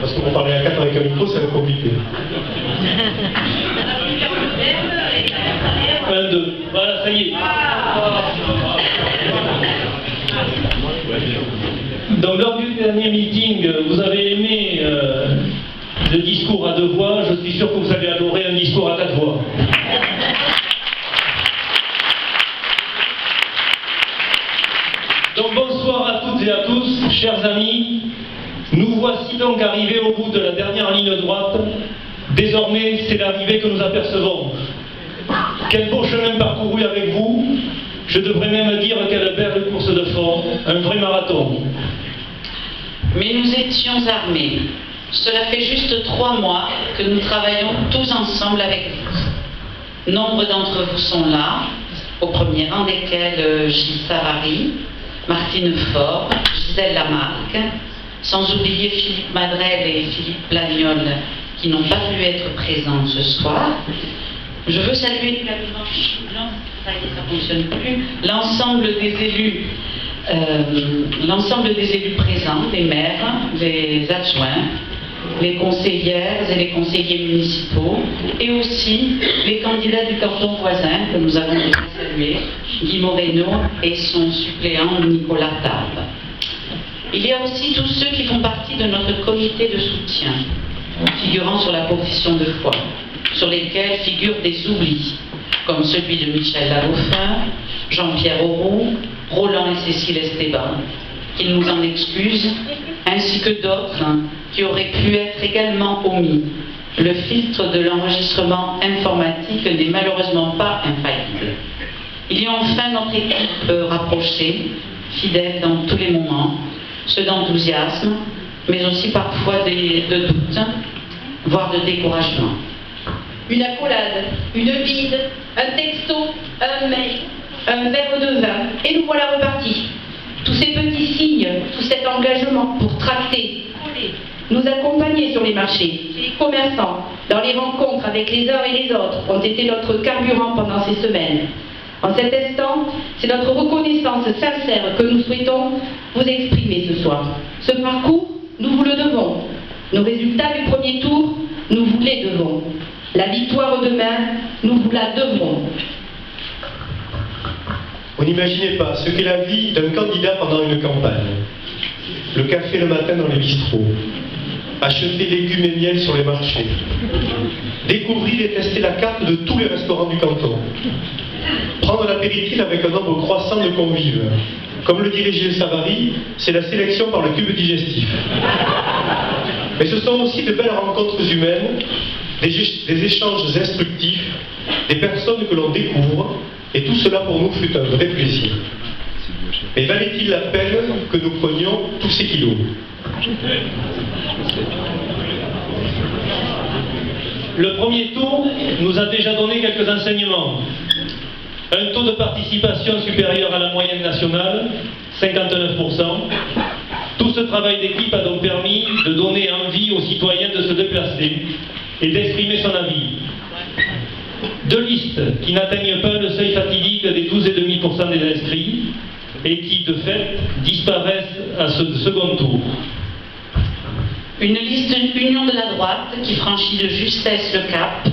Parce que pour parler à 4 avec un micro, ça va être compliqué. 1, 2, voilà, ça y est. Donc lors du dernier meeting, vous avez aimé le discours à 2 voix, je suis sûr que vous allez adorer un discours à 4 voix. Donc bonsoir à toutes et à tous, chers amis. Nous voici donc arrivés au bout de la dernière ligne droite. Désormais, c'est l'arrivée que nous apercevons. Quel beau chemin parcouru avec vous. Je devrais même dire quelle belle course de fond, un vrai marathon. Mais nous étions armés. Cela fait juste 3 mois que nous travaillons tous ensemble avec vous. Nombre d'entre vous sont là, au premier rang desquels Gilles Savary, Martine Faure, Gisèle Lamarque, sans oublier Philippe Madrel et Philippe Blagnol qui n'ont pas pu être présents ce soir. Je veux saluer l'ensemble des élus présents, des maires, des adjoints, les conseillères et les conseillers municipaux, et aussi les candidats du canton voisin que nous avons déjà salués, Guy Moreno et son suppléant Nicolas Tarbes. Il y a aussi tous ceux qui font partie de notre comité de soutien, figurant sur la profession de foi, sur lesquels figurent des oublis, comme celui de Michel Laboffin, Jean-Pierre Auroux, Roland et Cécile Esteban, qu'ils nous en excusent, ainsi que d'autres qui auraient pu être également omis. Le filtre de l'enregistrement informatique n'est malheureusement pas infaillible. Il y a enfin notre équipe rapprochée, fidèle dans tous les moments, ceux d'enthousiasme, mais aussi parfois de doute, voire de découragement. Une accolade, une bide, un texto, un mail, un verre de vin, et nous voilà repartis. Tous ces petits signes, tout cet engagement pour tracter, nous accompagner sur les marchés, les commerçants, dans les rencontres avec les uns et les autres, ont été notre carburant pendant ces semaines. En cet instant, c'est notre reconnaissance sincère que nous souhaitons vous exprimer ce soir. Ce parcours, nous vous le devons. Nos résultats du premier tour, nous vous les devons. La victoire demain, nous vous la devrons. Vous n'imaginez pas ce qu'est la vie d'un candidat pendant une campagne. Le café le matin dans les bistrots, acheter légumes et miel sur les marchés, découvrir et tester la carte de tous les restaurants du canton, prendre l'apéritif avec un nombre croissant de convives. Comme le dirait Gilles Savary, c'est la sélection par le tube digestif. Mais ce sont aussi de belles rencontres humaines, des échanges instructifs, des personnes que l'on découvre, et tout cela pour nous fut un vrai plaisir. Mais valait-il la peine que nous prenions tous ces kilos? Le premier tour nous a déjà donné quelques enseignements. Un taux de participation supérieur à la moyenne nationale, 59%. Tout ce travail d'équipe a donc permis de donner envie aux citoyens de se déplacer et d'exprimer son avis. 2 listes qui n'atteignent pas le seuil fatidique des 12,5% des inscrits et qui, de fait, disparaissent à ce second tour. Une liste Union de la droite qui franchit de justesse le cap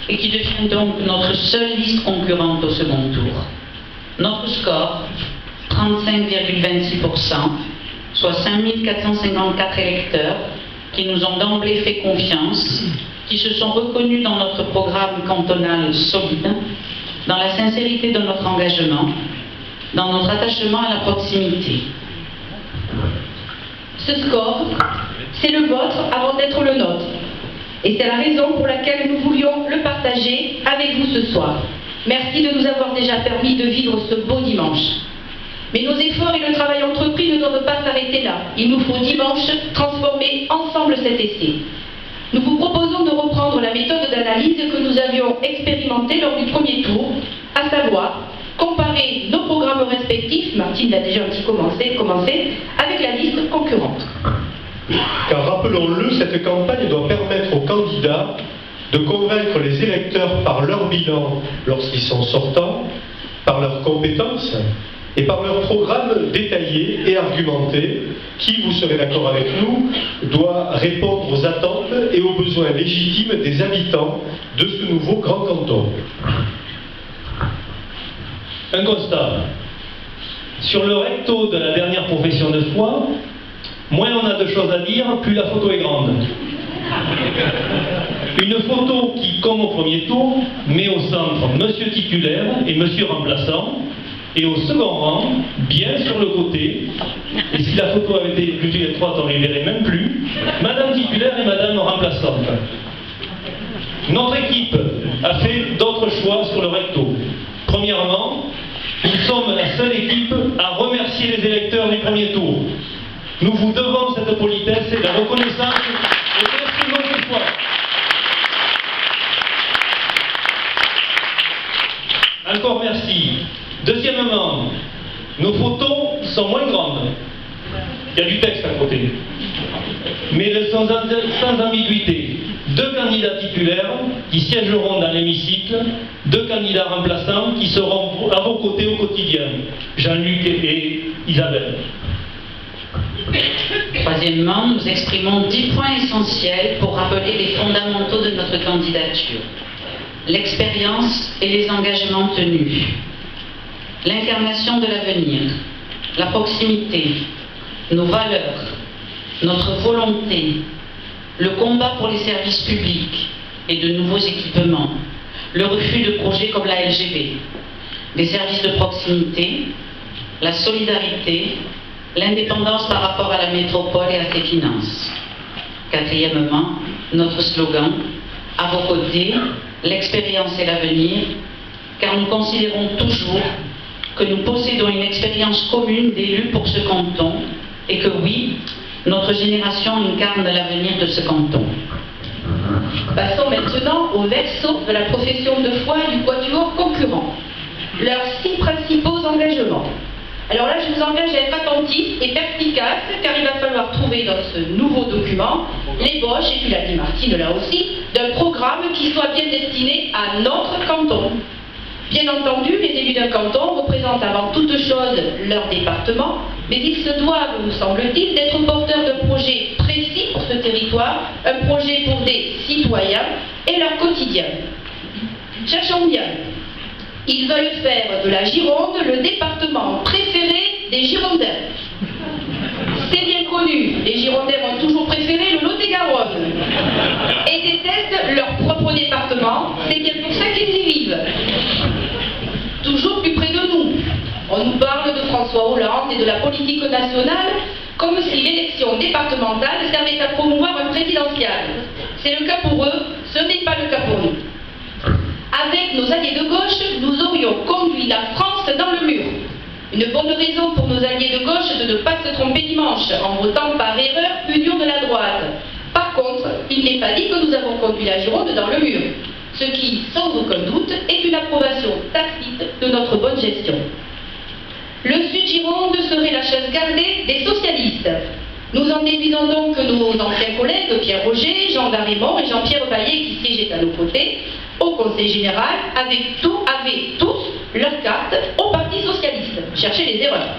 et qui devient donc notre seule liste concurrente au second tour. Notre score, 35,26%, soit 5454 électeurs qui nous ont d'emblée fait confiance, qui se sont reconnus dans notre programme cantonal solide, dans la sincérité de notre engagement, dans notre attachement à la proximité. Ce score, c'est le vôtre avant d'être le nôtre. Et c'est la raison pour laquelle nous voulions le partager avec vous ce soir. Merci de nous avoir déjà permis de vivre ce beau dimanche. Mais nos efforts et le travail entrepris ne doivent pas s'arrêter là. Il nous faut dimanche transformer ensemble cet essai. Nous vous proposons de reprendre la méthode d'analyse que nous avions expérimentée lors du premier tour, à savoir comparer nos programmes respectifs, Martine l'a déjà un petit commencé, avec la liste concurrente. Car rappelons-le, cette campagne doit permettre aux candidats de convaincre les électeurs par leur bilan lorsqu'ils sont sortants, par leurs compétences et par leur programme détaillé. et argumenté qui, vous serez d'accord avec nous, doit répondre aux attentes et aux besoins légitimes des habitants de ce nouveau grand canton. Un constat. Sur le recto de la dernière profession de foi, moins on a de choses à dire, plus la photo est grande. Une photo qui, comme au premier tour, met au centre monsieur titulaire et monsieur remplaçant, et au second rang, bien sur le côté, et si la photo avait été plus étroite, on ne les verrait même plus, madame titulaire et madame remplaçante. Notre équipe a fait d'autres choix sur le recto. Premièrement, nous sommes la seule équipe à remercier les électeurs du premier tour. Nous vous devons cette politesse et la reconnaissance et merci encore une fois. Encore merci. Deuxièmement, nos photos sont moins grandes. Il y a du texte à côté. Mais elles sont sans ambiguïté. 2 candidats titulaires qui siégeront dans l'hémicycle, 2 candidats remplaçants qui seront à vos côtés au quotidien, Jean-Luc et Isabelle. Troisièmement, nous exprimons 10 points essentiels pour rappeler les fondamentaux de notre candidature. L'expérience et les engagements tenus, l'incarnation de l'avenir, la proximité, nos valeurs, notre volonté, le combat pour les services publics et de nouveaux équipements, le refus de projets comme la LGV, les services de proximité, la solidarité, l'indépendance par rapport à la métropole et à ses finances. Quatrièmement, notre slogan, à vos côtés, l'expérience et l'avenir, car nous considérons toujours que nous possédons une expérience commune d'élus pour ce canton et que oui, notre génération incarne l'avenir de ce canton. Passons maintenant au verso de la profession de foi du quatuor concurrent. Leurs 6 principaux engagements. Alors là, je vous engage à être attentif et perspicace, car il va falloir trouver dans ce nouveau document l'ébauche, et puis l'a dit Martine là aussi, d'un programme qui soit bien destiné à notre canton. Bien entendu, les élus d'un canton représentent avant toute chose leur département, mais ils se doivent, nous semble-t-il, d'être porteurs d'un projet précis pour ce territoire, un projet pour des citoyens et leur quotidien. Cherchons bien. Ils veulent faire de la Gironde le département préféré des Girondins. C'est bien connu, les Girondins ont toujours préféré le Lot-et-Garonne et détestent leur propre département, c'est bien pour ça qu'ils y vivent. Toujours plus près de nous, on nous parle de François Hollande et de la politique nationale comme si l'élection départementale servait à promouvoir un présidentiel. C'est le cas pour eux, ce n'est pas le cas pour nous. Avec nos alliés de gauche, nous aurions conduit la France dans le mur. Une bonne raison pour nos alliés de gauche de ne pas se tromper dimanche en votant par erreur Union de la droite. Par contre, il n'est pas dit que nous avons conduit la Gironde dans le mur, ce qui, sans aucun doute, est une approbation tacite de notre bonne gestion. Le Sud-Gironde serait la chasse gardée des socialistes. Nous en déduisons donc que nos anciens collègues Pierre Roger, Jean Darémont et Jean-Pierre Baillet, qui siégeaient à nos côtés, au Conseil général, avaient tous leur carte au Parti socialiste. Cherchez les erreurs.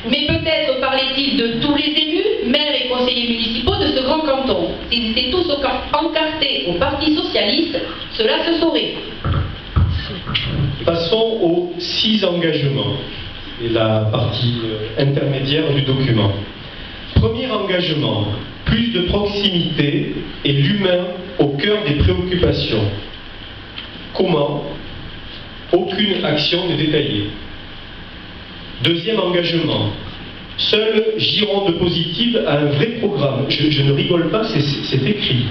Mais peut-être parlait-il de tous les élus, maires et conseillers municipaux de ce grand canton. S'ils étaient tous encartés au Parti socialiste, cela se saurait. Passons aux 6 engagements et la partie intermédiaire du document. Premier engagement, plus de proximité et l'humain au cœur des préoccupations. Comment? Aucune action n'est détaillée. Deuxième engagement, seule Gironde positive a un vrai programme. Je ne rigole pas, c'est écrit.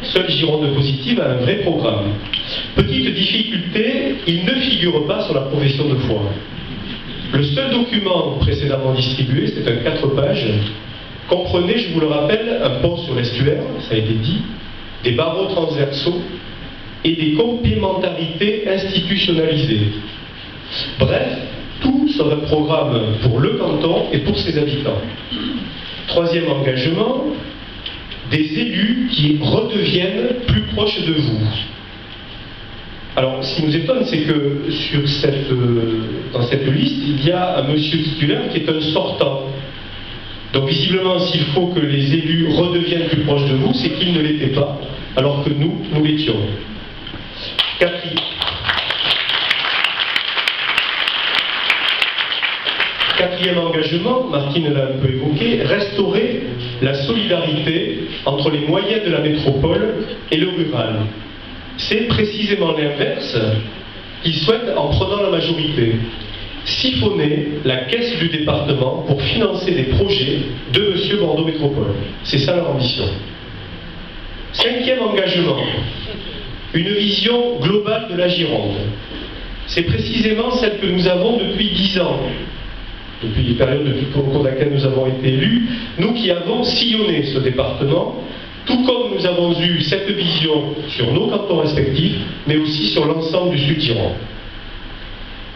Seule Gironde positive a un vrai programme. Petite difficulté, il ne figure pas sur la profession de foi. Le seul document précédemment distribué, c'est un 4 pages, comprenait, je vous le rappelle, un pont sur l'estuaire, ça a été dit, des barreaux transversaux et des complémentarités institutionnalisées. Bref, tout sur un programme pour le canton et pour ses habitants. Troisième engagement, des élus qui redeviennent plus proches de vous. Alors, ce qui nous étonne, c'est que dans cette liste, il y a un monsieur titulaire qui est un sortant. Donc, visiblement, s'il faut que les élus redeviennent plus proches de vous, c'est qu'ils ne l'étaient pas, alors que nous l'étions. Quatrième engagement, Martine l'a un peu évoqué, restaurer la solidarité entre les moyens de la métropole et le rural. C'est précisément l'inverse qu'ils souhaitent en prenant la majorité. Siphonner la caisse du département pour financer des projets de M. Bordeaux Métropole. C'est ça leur ambition. Cinquième engagement, une vision globale de la Gironde. C'est précisément celle que nous avons depuis 10 ans. Depuis les périodes au cours de laquelle nous avons été élus, nous qui avons sillonné ce département, tout comme nous avons eu cette vision sur nos cantons respectifs, mais aussi sur l'ensemble du Sud-Gironde.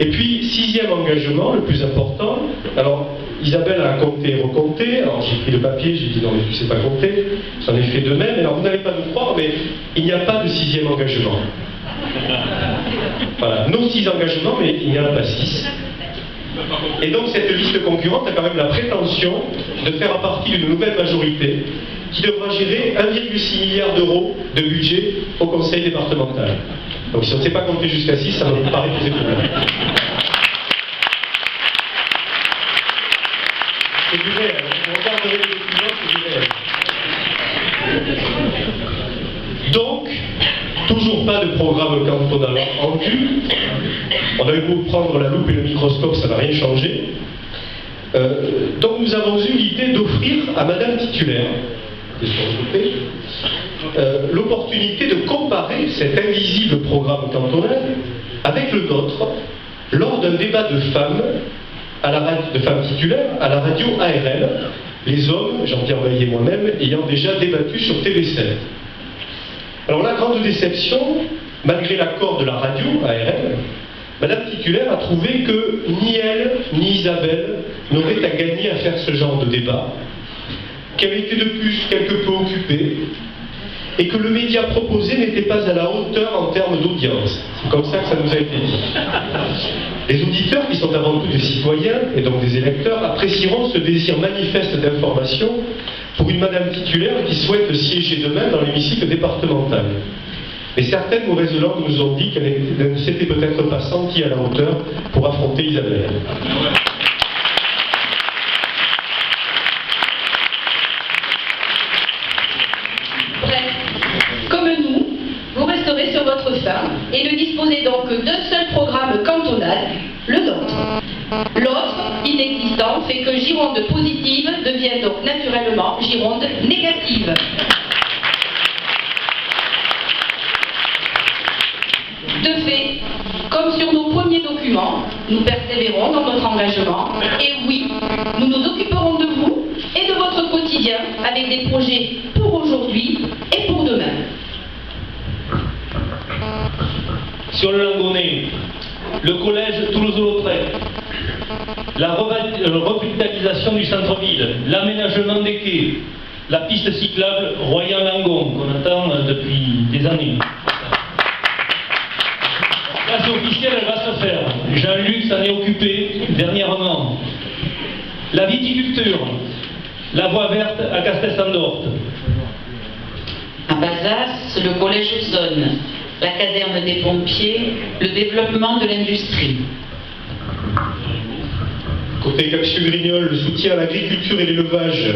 Et puis, sixième engagement, le plus important, alors Isabelle a compté et recompté, alors j'ai pris le papier, j'ai dit non mais tu sais pas compter, j'en ai fait de même, alors vous n'allez pas nous croire, mais il n'y a pas de sixième engagement. Voilà, nos 6 engagements, mais il n'y en a pas 6. Et donc cette liste concurrente a quand même la prétention de faire partie d'une nouvelle majorité qui devra gérer 1,6 milliard d'euros de budget au conseil départemental. Donc si on ne sait pas compter jusqu'à 6, ça me paraît poser problème. C'est du réel, on regarderait les documents, c'est du réel. Donc, toujours pas de programme cantonal en vue. On a eu beau prendre la loupe et le microscope, ça n'a rien changé. Donc nous avons eu l'idée d'offrir à Madame titulaire, l'opportunité de comparer cet invisible programme cantonal avec le nôtre lors d'un débat de femmes titulaires à la radio ARL, les hommes, Jean-Pierre Bailly et moi-même, ayant déjà débattu sur TV7. Alors la grande déception, malgré l'accord de la radio ARL, Madame titulaire a trouvé que ni elle ni Isabelle n'auraient à gagner à faire ce genre de débat, qu'elle était de plus quelque peu occupée, et que le média proposé n'était pas à la hauteur en termes d'audience. C'est comme ça que ça nous a été dit. Les auditeurs, qui sont avant tout des citoyens, et donc des électeurs, apprécieront ce désir manifeste d'information pour une Madame titulaire qui souhaite siéger demain dans l'hémicycle départemental. Mais certaines mauvaises langues nous ont dit qu'elle ne s'était peut-être pas sentie à la hauteur pour affronter Isabelle. Bref, comme nous, vous resterez sur votre faim et ne disposez donc que d'un seul programme cantonal, le nôtre. L'autre, inexistant, fait que Gironde positive devient donc naturellement Gironde négative. De fait, comme sur nos premiers documents, nous persévérons dans notre engagement et oui, nous nous occuperons de vous et de votre quotidien avec des projets pour aujourd'hui et pour demain. Sur le Langonnet, le collège Toulouse-Lautrec, la revitalisation du centre-ville, l'aménagement des quais, la piste cyclable Royan-Langon qu'on attend depuis des années. Là, c'est officiel, elle va se faire. Jean-Luc s'en est occupé dernièrement. La viticulture, la voie verte à Castel-Sandorte. À Bazas, le collège Zone, la caserne des pompiers, le développement de l'industrie. Côté Capsieux-Grignol, le soutien à l'agriculture et l'élevage,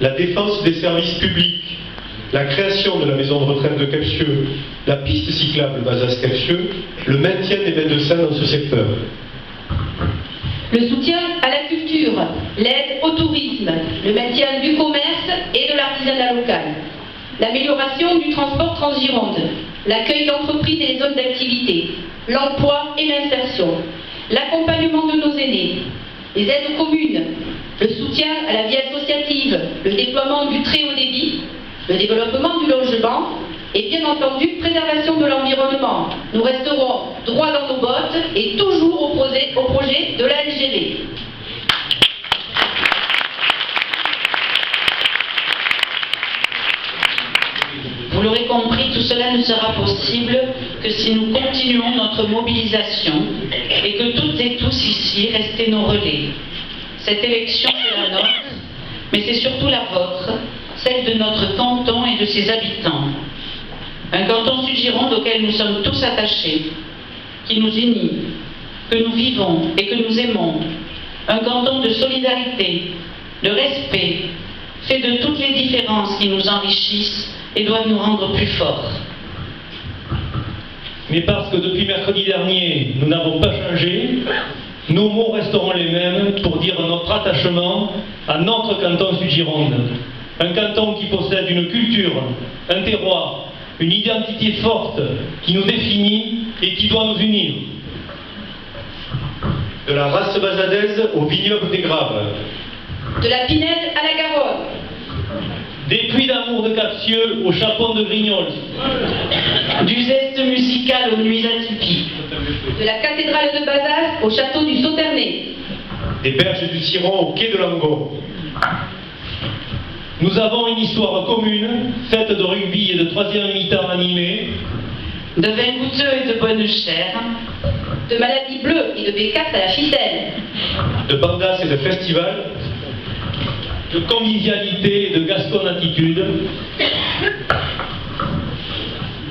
la défense des services publics, la création de la maison de retraite de Capsieux, la piste cyclable Bazas-Capsieux, le maintien des médecins dans ce secteur. Le soutien à la culture, l'aide au tourisme, le maintien du commerce et de l'artisanat local, l'amélioration du transport Transgironde, l'accueil d'entreprises et des zones d'activité, l'emploi et l'insertion, l'accompagnement de nos aînés, les aides aux communes, le soutien à la vie associative, le déploiement du très haut débit, le développement du logement et bien entendu préservation de l'environnement. Nous resterons droits dans nos bottes et toujours au projet de la LGV. Vous l'aurez compris, tout cela ne sera possible que si nous continuons notre mobilisation et que toutes et tous ici restez nos relais. Cette élection est la nôtre, mais c'est surtout la vôtre, celle de notre canton et de ses habitants. Un canton Sud-Gironde auquel nous sommes tous attachés, qui nous unit, que nous vivons et que nous aimons. Un canton de solidarité, de respect, fait de toutes les différences qui nous enrichissent et doivent nous rendre plus forts. Mais parce que depuis mercredi dernier, nous n'avons pas changé, nos mots resteront les mêmes pour dire notre attachement à notre canton Sud-Gironde. Un canton qui possède une culture, un terroir, une identité forte qui nous définit et qui doit nous unir. De la race basadaise au vignoble des Graves. De la Pinède à la Garonne. Des puits d'amour de Captieux au chapon de Grignols. Du zeste musical aux nuits atypiques. De la cathédrale de Bazas au château du Sauternay. Des berges du Ciron au quai de Langon. Nous avons une histoire commune, faite de rugby et de troisième mi-temps animé, de vin goûteux et de bonne chair, de maladies bleues et de bécasses à la ficelle, de bandas et de festivals, de convivialité et de gasconne attitude.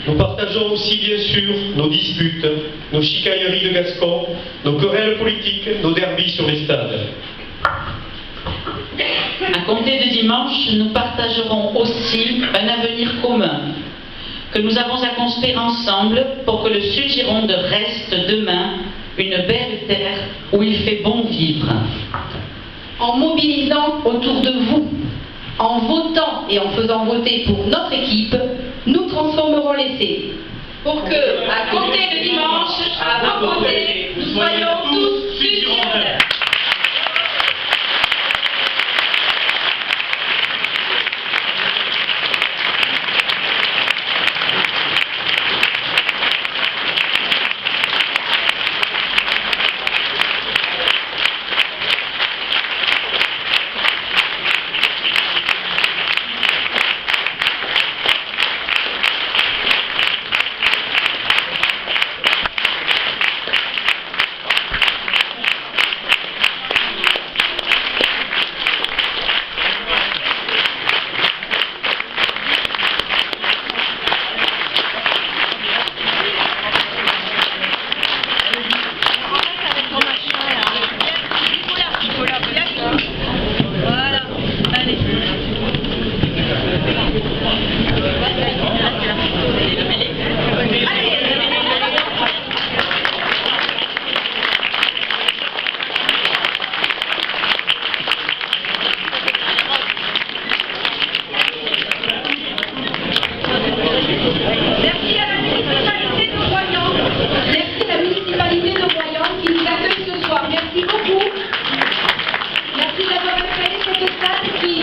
Nous partageons aussi bien sûr nos disputes, nos chicailleries de Gascons, nos querelles politiques, nos derbies sur les stades. À compter de dimanche, nous partagerons aussi un avenir commun que nous avons à construire ensemble pour que le Sud-Gironde reste demain une belle terre où il fait bon vivre. En mobilisant autour de vous, en votant et en faisant voter pour notre équipe, nous transformerons l'essai. Pour que, à compter de dimanche, à remporter, nous soyons tous Sud-Girondins. Merci beaucoup. Merci d'avoir installé cette salle qui